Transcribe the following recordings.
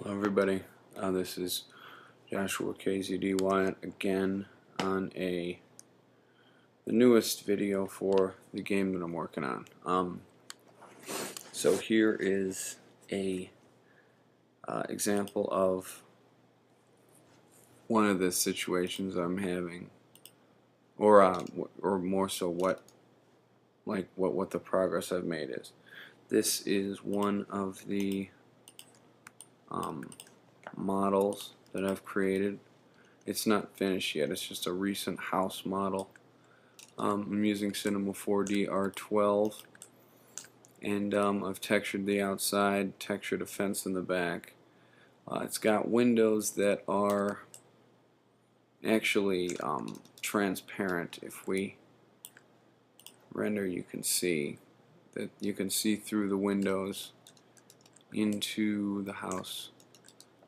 Hello everybody, this is Joshua KZD Wyatt again on the newest video for the game that I'm working on. So here is a example of one of the situations I'm having, or more so what the progress I've made is. This is one of the models that I've created. It's not finished yet, it's just a recent house model. I'm using Cinema 4D R12, and I've textured the outside, textured a fence in the back. It's got windows that are actually transparent. If we render, you can see through the windows into the house.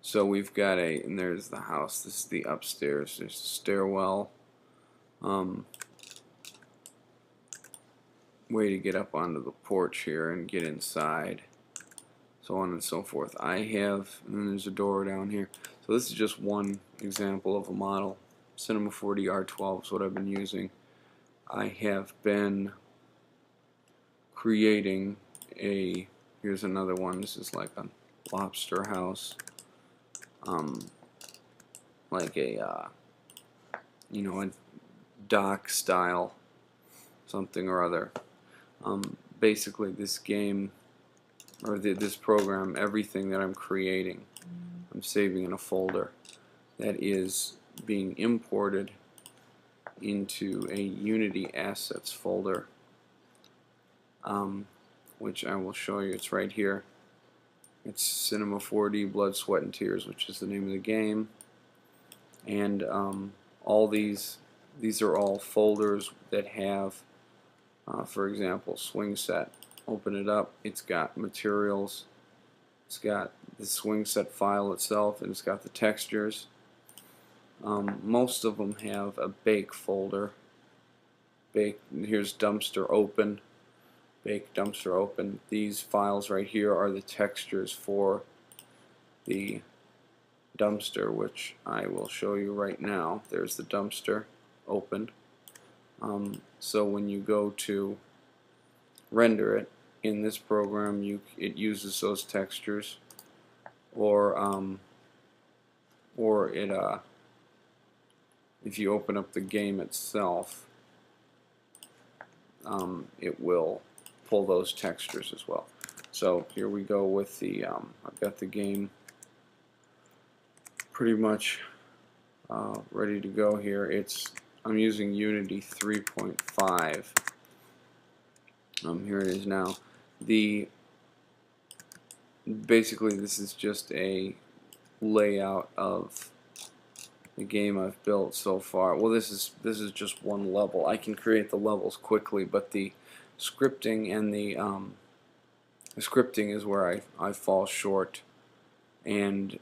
So we've got and there's the house. This is the upstairs. There's a stairwell, way to get up onto the porch here and get inside, so on and so forth. And then there's a door down here. So this is just one example of a model. Cinema 4D R12 is what I've been using. I have been creating here's another one. This is like a lobster house, like a a dock style something or other. Basically this game, or this program, everything that I'm creating, I'm saving in a folder that is being imported into a Unity assets folder, which I will show you. It's right here. It's Cinema 4D Blood, Sweat, and Tears, which is the name of the game. And all these are all folders that have, for example, swing set. Open it up. It's got materials. It's got the swing set file itself, and it's got the textures. Most of them have a bake folder. Here's dumpster open. Bake, dumpster open. These files right here are the textures for the dumpster, which I will show you right now. There's the dumpster open. So when you go to render it in this program, it uses those textures, or if you open up the game itself, it will pull those textures as well. So here we go with the I've got the game pretty much ready to go here. I'm using Unity 3.5. Here it is now. Basically this is just a layout of the game I've built so far. Well, this is just one level. I can create the levels quickly, but the scripting and the scripting is where I fall short, and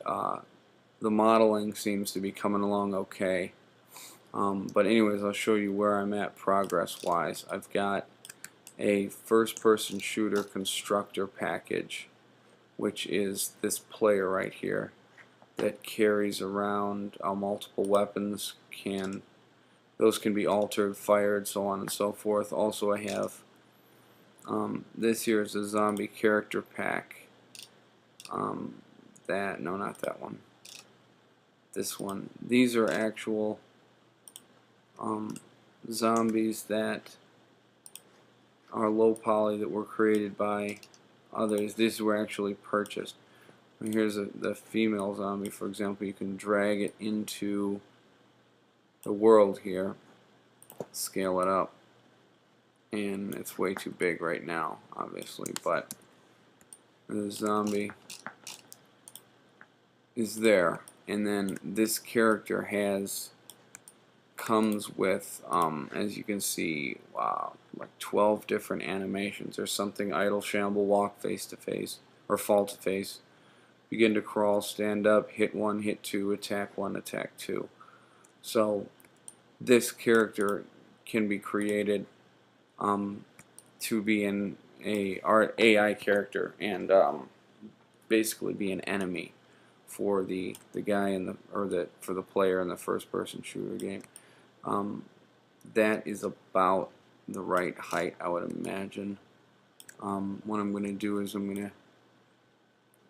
the modeling seems to be coming along okay. But anyways, I'll show you where I'm at progress wise. I've got a first-person shooter constructor package, which is this player right here that carries around multiple weapons. Those can be altered, fired, so on and so forth. Also, I have this here is a zombie character pack. No, not that one. This one. These are actual zombies that are low poly that were created by others. These were actually purchased. And here's the female zombie, for example. You can drag it into the world here, scale it up, and it's way too big right now, obviously, but the zombie is there. And then this character comes with, as you can see, wow, like 12 different animations. There's something: idle, shamble, walk, face to face, or fall to face, begin to crawl, stand up, hit 1, hit 2, attack 1, attack 2. So this character can be created to be an AI character, and basically be an enemy for the guy in for the player in the first-person shooter game. That is about the right height, I would imagine. What I'm going to do is I'm going to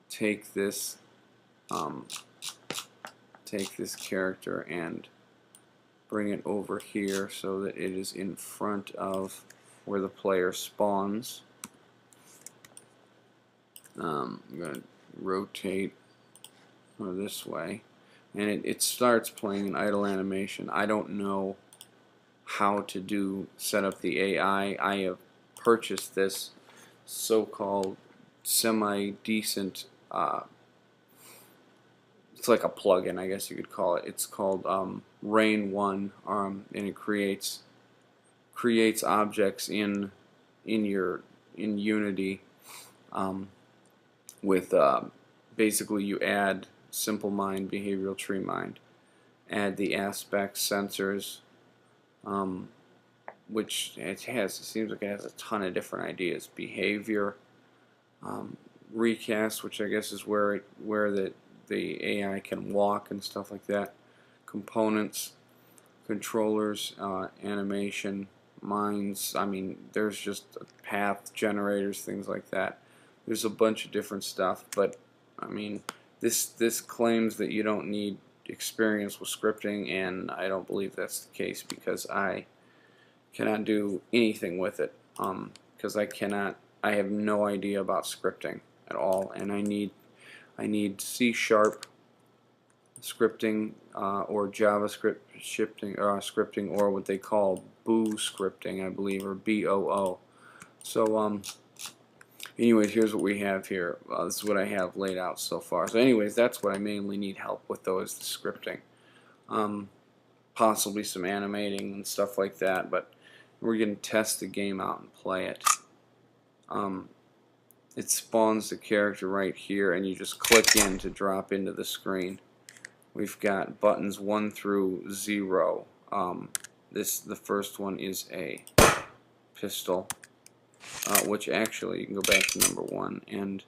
take this character and bring it over here so that it is in front of where the player spawns. I'm going to rotate this way, and it starts playing an idle animation. I don't know how to set up the AI. I have purchased this so-called semi-decent, it's like a plugin, I guess you could call it. It's called Rain 1, and it creates objects in Unity with basically you add simple mind, behavioral tree mind, add the aspects, sensors, which it seems like it has a ton of different ideas. Behavior, recast, which I guess is where the AI can walk and stuff like that. Components, controllers, animation, minds. I mean, there's just path generators, things like that. There's a bunch of different stuff, but I mean, this claims that you don't need experience with scripting, and I don't believe that's the case, because I cannot do anything with it, because I have no idea about scripting at all, and I need C# scripting or JavaScript scripting, or what they call Boo scripting, I believe, or BOO. So anyways, here's what we have here. This is what I have laid out so far. So anyways, that's what I mainly need help with, though, is the scripting. Possibly some animating and stuff like that, but we're going to test the game out and play it. It spawns the character right here, and you just click in to drop into the screen. We've got buttons 1 through 0. The first one is a pistol, which actually you can go back to number 1, and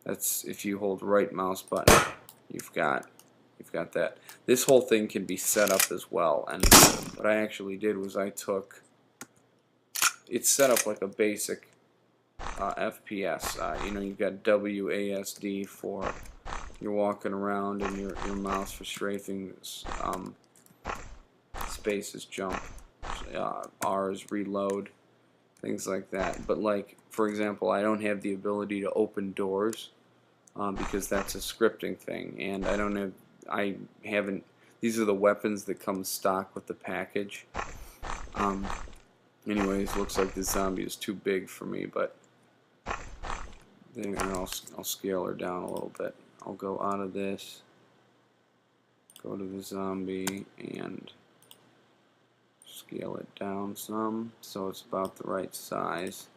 that's if you hold right mouse button, you've got that. This whole thing can be set up as well, and what I actually did was it's set up like a basic FPS. You know, you've got WASD for you're walking around, and your mouse for strafing. Space is jump, R is reload, things like that. But like, for example, I don't have the ability to open doors because that's a scripting thing, and I haven't. These are the weapons that come stock with the package. Anyways, looks like this zombie is too big for me, but then I'll scale her down a little bit. I'll go out of this, go to the zombie, and scale it down some so it's about the right size.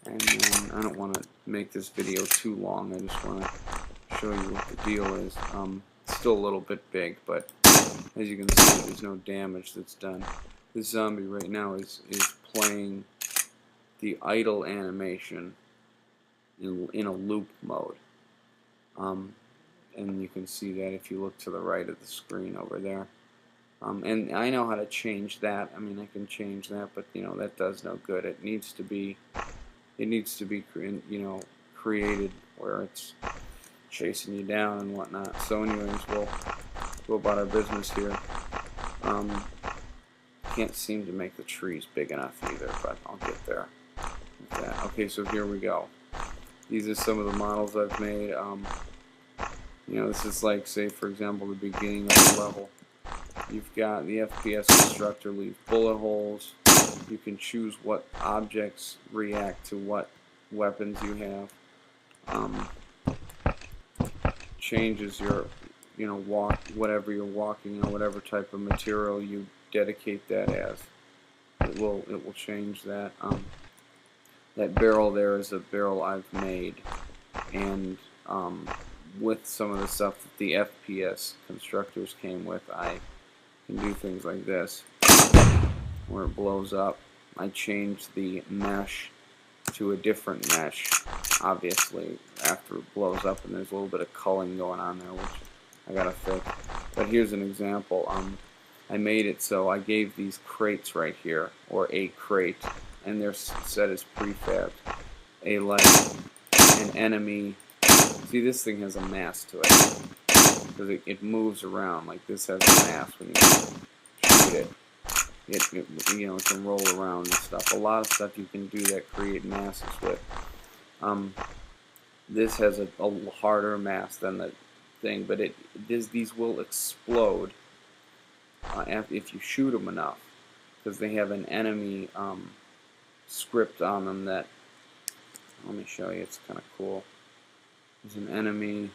And then I don't want to make this video too long. I just want to show you what the deal is. It's still a little bit big, but as you can see, there's no damage that's done. This zombie right now is playing the idle animation in a loop mode. And you can see that if you look to the right of the screen over there. And I know how to change that. I mean, I can change that, but you know, that does no good. It needs to be created where it's chasing you down and whatnot. So anyways, we'll go about our business here. Can't seem to make the trees big enough either, but I'll get there with that. Okay, so here we go. These are some of the models I've made. You know, this is like, say, for example, the beginning of the level. You've got the FPS constructor leave bullet holes. You can choose what objects react to what weapons you have. Changes your, whatever you're walking on, whatever type of material you dedicate that as. It will change that. That barrel there is a barrel I've made, and with some of the stuff that the FPS constructors came with, I can do things like this, where it blows up. I changed the mesh to a different mesh, obviously, after it blows up, and there's a little bit of culling going on there, which I gotta fix. But here's an example. I made it so I gave these crates right here, or a crate, and they're set as prefab. An enemy. See, this thing has a mass to it, because it moves around. Like this has a mass when you shoot it. It can roll around and stuff. A lot of stuff you can do that create masses with. This has a harder mass than the thing, but these will explode if you shoot them enough, because they have an enemy script on them that. Let me show you. It's kind of cool. There's an enemy,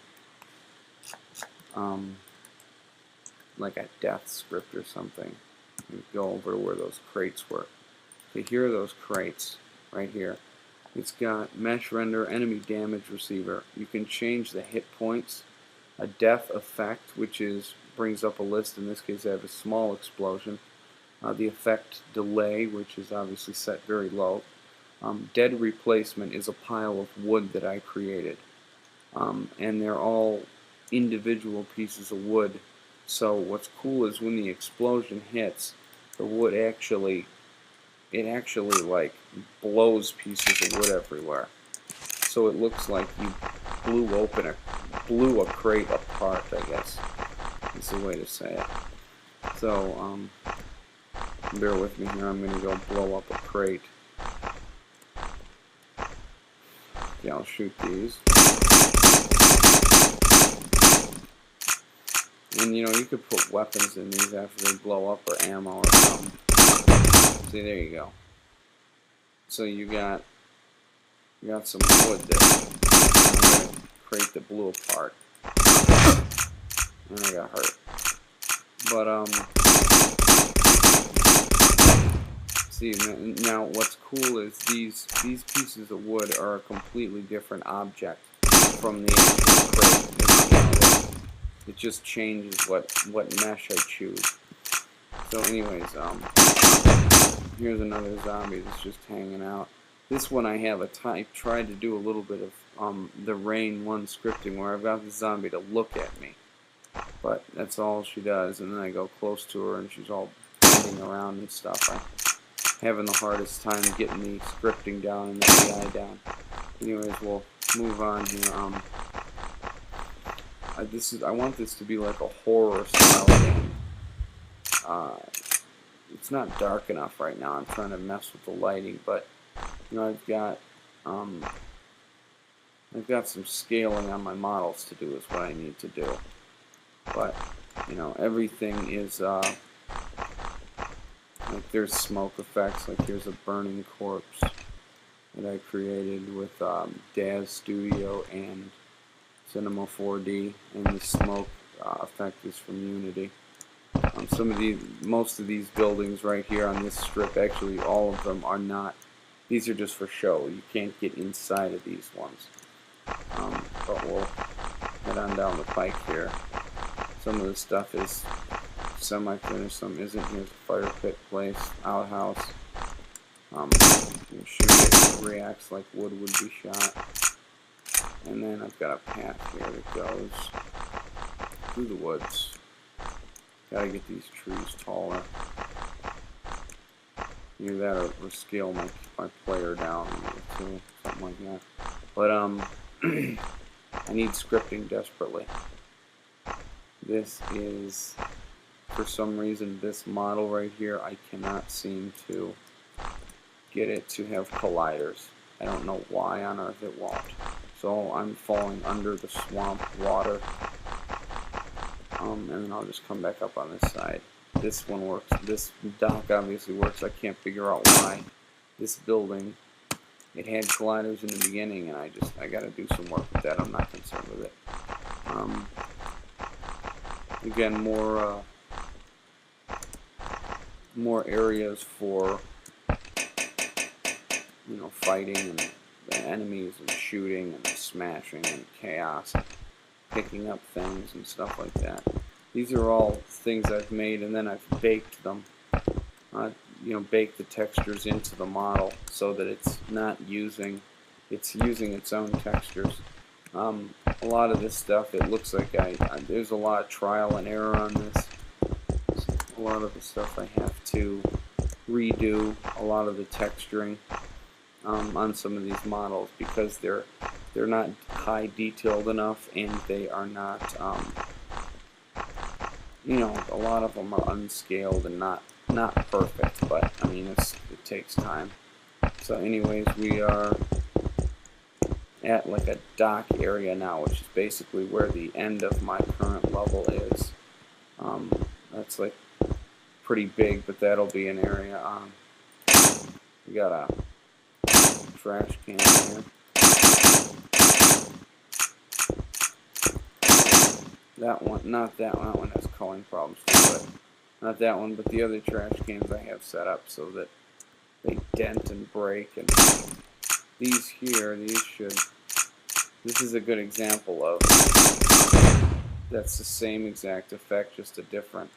like a death script or something. You go over to where those crates were. So here are those crates right here. It's got mesh render, enemy damage receiver. You can change the hit points, a death effect, which brings up a list. In this case, I have a small explosion. The effect delay, which is obviously set very low. Dead replacement is a pile of wood that I created, and they're all individual pieces of wood. So what's cool is when the explosion hits, the wood actually like blows pieces of wood everywhere. So it looks like you blew a crate apart, I guess is the way to say it. So bear with me here. I'm going to go blow up a crate. Yeah, I'll shoot these. And you could put weapons in these after they blow up, or ammo or something. See, there you go. So you got some wood there. And I got a crate that blew apart. And I got hurt. But see, now what's cool is these pieces of wood are a completely different object from the actual crate. It just changes what mesh I choose. So anyways, here's another zombie that's just hanging out. This one I tried to do a little bit of the Rain 1 scripting, where I've got the zombie to look at me. But that's all she does, and then I go close to her and she's all bending around and stuff. I'm having the hardest time getting the scripting down and the AI down. Anyways, we'll move on here. I want this to be like a horror style game. It's not dark enough right now. I'm trying to mess with the lighting, but I've got some scaling on my models to do is what I need to do. But everything is like there's smoke effects. Like here's a burning corpse that I created with Daz Studio and Cinema 4D, and the smoke effect is from Unity. Most of these buildings right here on this strip, actually all of them are not. These are just for show. You can't get inside of these ones. But we'll head on down the pike here. Some of the stuff is semi-finished, some isn't. Here's a fire pit place, outhouse. You can shoot it, it reacts like wood would be shot. And then I've got a path here that goes through the woods. Gotta get these trees taller. Either that or scale my player down to something like that. But I need scripting desperately. This is, for some reason, this model right here, I cannot seem to get it to have colliders. I don't know why on earth it won't. So I'm falling under the swamp water. And then I'll just come back up on this side. This one works. This dock obviously works. I can't figure out why. This building, it had colliders in the beginning, and I got to do some work with that. I'm not concerned with it. Again, more areas for fighting and the enemies and shooting and smashing and chaos, and picking up things and stuff like that. These are all things I've made and then I've baked them. bake the textures into the model so that it's using its own textures. A lot of this stuff, it looks like there's a lot of trial and error on this. So a lot of the stuff I have to redo a lot of the texturing on some of these models because they're not high detailed enough, and they are not a lot of them are unscaled and not perfect, but I mean it takes time. So anyways, we are at like a dock area now, which is basically where the end of my current level is. That's like pretty big, but that'll be an area. We got a trash can here. That one, not that one. That one has culling problems too, but not that one. But the other trash cans I have set up so that they dent and break. And these here, this is a good example of that's the same exact effect, just a different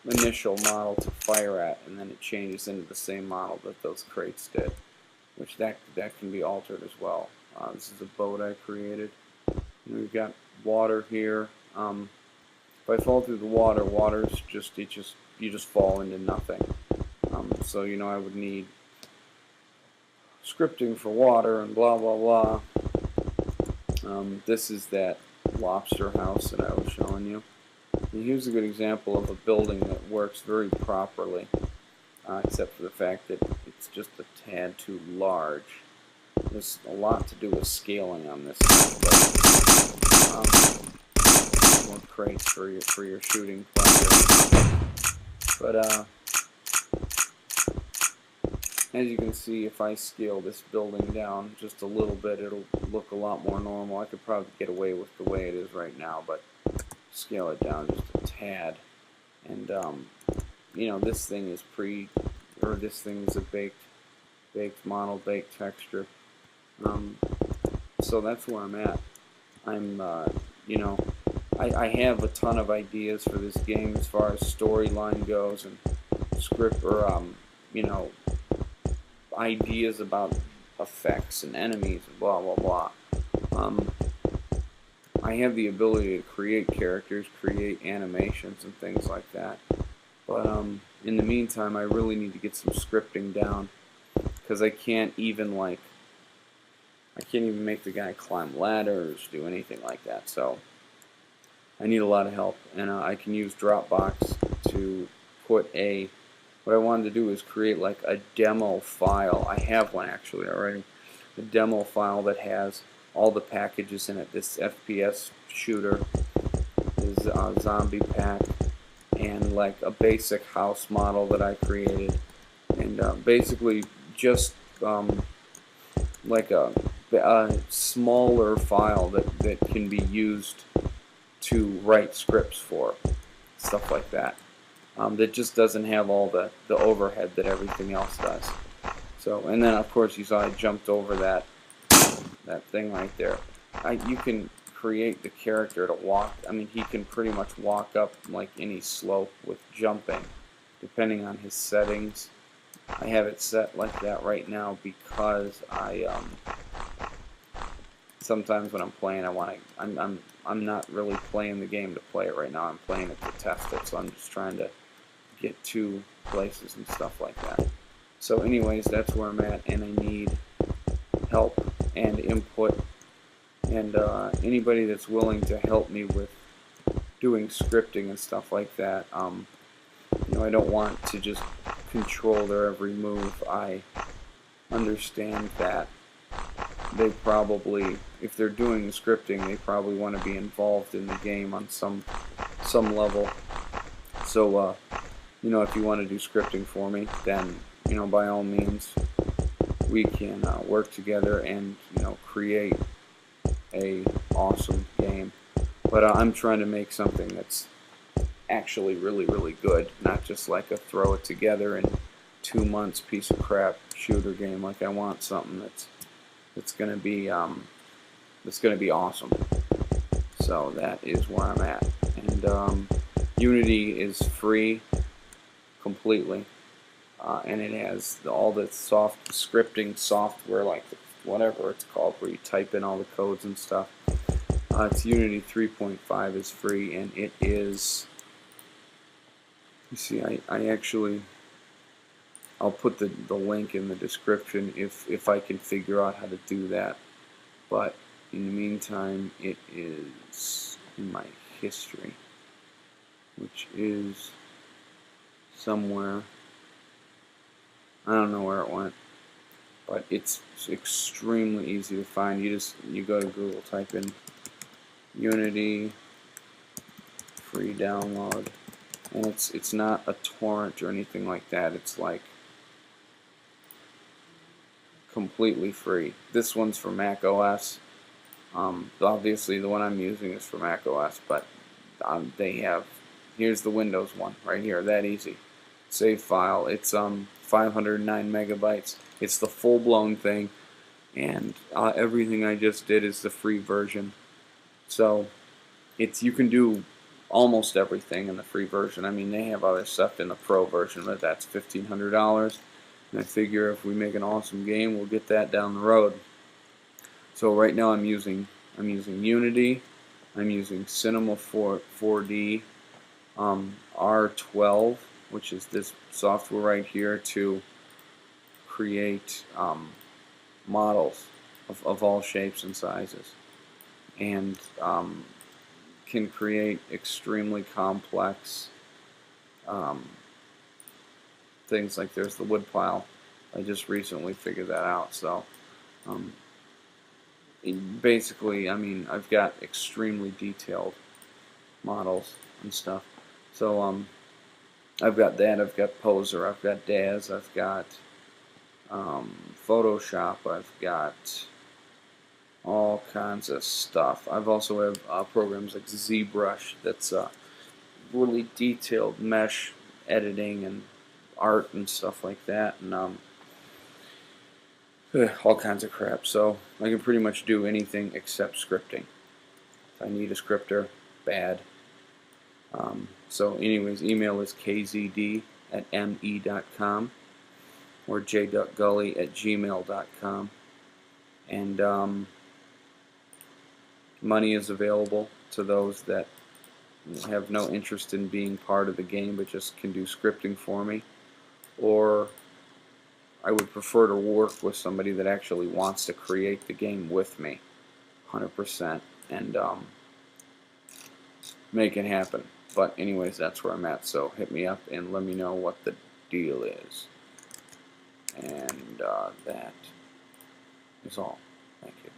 initial model to fire at, and then it changes into the same model that those crates did, which that can be altered as well. This is a boat I created. And we've got water here. If I fall through the water, water's you just fall into nothing. So I would need scripting for water and blah blah blah. This is that lobster house that I was showing you. And here's a good example of a building that works very properly, except for the fact that it's just a tad too large. There's a lot to do with scaling on this stuff, but more crates for your shooting pleasure. But as you can see, if I scale this building down just a little bit, it'll look a lot more normal. I could probably get away with the way it is right now, but scale it down just a tad. And this thing is this thing is a baked model, baked texture. So that's where I'm at. I have a ton of ideas for this game as far as storyline goes and script ideas about effects and enemies and blah blah blah. I have the ability to create characters, create animations and things like that. But in the meantime, I really need to get some scripting down because I can't even make the guy climb ladders, do anything like that. So I need a lot of help, and I can use Dropbox to put what I wanted to do is create like a demo file. I have one actually already. A demo file that has all the packages in it. This FPS shooter, this zombie pack, and like a basic house model that I created, and basically just like a smaller file that can be used to write scripts for, stuff like that. That just doesn't have all the overhead that everything else does. So, and then of course you saw I jumped over that thing right there. You can create the character to walk. I mean, he can pretty much walk up like any slope with jumping, depending on his settings. I have it set like that right now because sometimes when I'm playing, I'm not really playing the game to play it right now. I'm playing it to test it, so I'm just trying to get to places and stuff like that. So anyways, that's where I'm at, and I need help and input, and anybody that's willing to help me with doing scripting and stuff like that. I don't want to just control their every move. I understand that they probably, if they're doing the scripting, they probably want to be involved in the game on some level. So, if you want to do scripting for me, then, by all means, we can work together and, create a awesome game. But I'm trying to make something that's actually really, really good, not just like a throw it together in 2 months piece of crap shooter game. Like, I want something that's going to be awesome. So that is where I'm at. And Unity is free completely, and it has all the scripting software, like whatever it's called, where you type in all the codes and stuff. It's Unity 3.5 is free, and it is, you see, I'll put the link in the description if I can figure out how to do that. But in the meantime, it is in my history, which is somewhere. I don't know where it went, but it's extremely easy to find. You go to Google, type in Unity free download, and it's not a torrent or anything like that. It's like completely free. This one's for Mac OS. Obviously the one I'm using is for Mac OS, but here's the Windows one right here, that easy. Save file. It's 509 megabytes. It's the full-blown thing, and everything I just did is the free version. So you can do almost everything in the free version. I mean, they have other stuff in the pro version, but that's $1,500. And I figure if we make an awesome game, we'll get that down the road. So right now I'm using Unity, I'm using Cinema 4D, R12, which is this software right here, to create models of all shapes and sizes, and can create extremely complex things. Like there's the woodpile. I just recently figured that out. So basically, I mean, I've got extremely detailed models and stuff. So I've got that, I've got Poser, I've got Daz, I've got Photoshop, I've got all kinds of stuff. I've also have programs like ZBrush that's really detailed mesh editing and art and stuff like that, and all kinds of crap. So I can pretty much do anything except scripting. If I need a scripter, bad. So anyways, email is kzd@me.com or j.gully@gmail.com, and money is available to those that have no interest in being part of the game but just can do scripting for me, or I would prefer to work with somebody that actually wants to create the game with me 100% and make it happen. But anyways, that's where I'm at, so hit me up and let me know what the deal is. And that is all. Thank you.